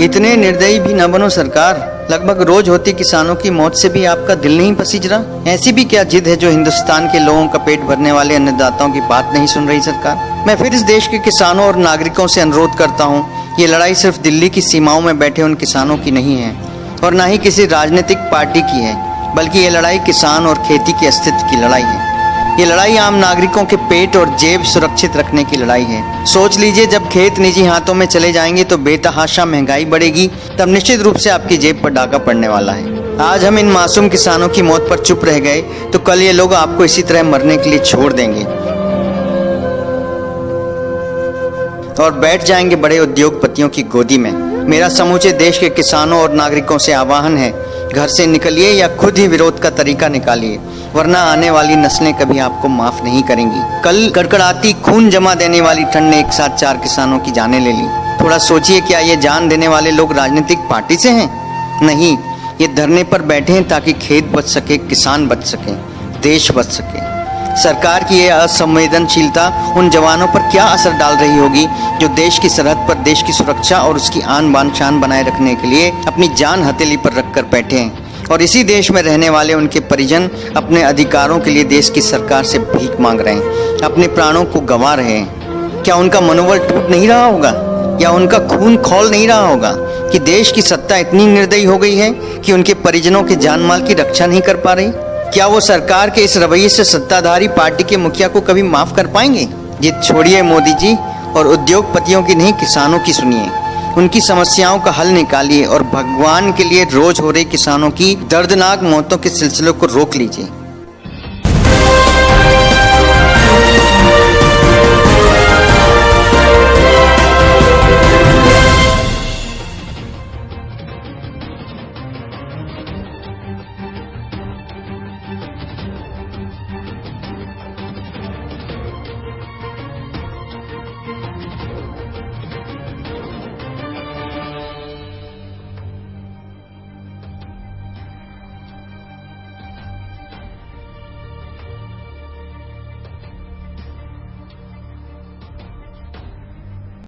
इतने निर्दयी भी न बनो सरकार। लगभग रोज होती किसानों की मौत से भी आपका दिल नहीं पसीज रहा। ऐसी भी क्या जिद है जो हिंदुस्तान के लोगों का पेट भरने वाले अन्नदाताओं की बात नहीं सुन रही सरकार। मैं फिर इस देश के किसानों और नागरिकों से अनुरोध करता हूँ, ये लड़ाई सिर्फ दिल्ली की सीमाओं में बैठे उन किसानों की नहीं है और न ही किसी राजनीतिक पार्टी की है, बल्कि ये लड़ाई किसान और खेती के अस्तित्व की लड़ाई है। ये लड़ाई आम नागरिकों के पेट और जेब सुरक्षित रखने की लड़ाई है। सोच लीजिए, जब खेत निजी हाथों में चले जाएंगे तो बेतहाशा महंगाई बढ़ेगी, तब निश्चित रूप से आपकी जेब पर डाका पड़ने वाला है। आज हम इन मासूम किसानों की मौत पर चुप रह गए तो कल ये लोग आपको इसी तरह मरने के लिए छोड़ देंगे और बैठ जाएंगे बड़े उद्योगपतियों की गोदी में। मेरा समूचे देश के किसानों और नागरिकों से आह्वान है, घर से निकलिए या खुद ही विरोध का तरीका निकालिए, वरना आने वाली नस्लें कभी आपको माफ नहीं करेंगी। कल कड़कड़ाती खून जमा देने वाली ठंड ने एक साथ 4 किसानों की जानें ले ली। थोड़ा सोचिए, क्या ये जान देने वाले लोग राजनीतिक पार्टी से हैं? नहीं, ये धरने पर बैठे हैं ताकि खेत बच सके, किसान बच सके, देश बच सके। सरकार की यह असंवेदनशीलता उन जवानों पर क्या असर डाल रही होगी जो देश की सरहद पर देश की सुरक्षा और उसकी आन बान शान बनाए रखने के लिए अपनी जान हथेली पर रखकर बैठे हैं, और इसी देश में रहने वाले उनके परिजन अपने अधिकारों के लिए देश की सरकार से भीख मांग रहे हैं, अपने प्राणों को गंवा रहे हैं। क्या उनका मनोबल टूट नहीं रहा होगा या उनका खून खौल नहीं रहा होगा कि देश की सत्ता इतनी निर्दयी हो गई है कि उनके परिजनों के जान माल की रक्षा नहीं कर पा रही? क्या वो सरकार के इस रवैये से सत्ताधारी पार्टी के मुखिया को कभी माफ कर पाएंगे? जिद छोड़िए मोदी जी, और उद्योगपतियों की नहीं, किसानों की सुनिए। उनकी समस्याओं का हल निकालिए और भगवान के लिए रोज हो रही किसानों की दर्दनाक मौतों के सिलसिले को रोक लीजिए।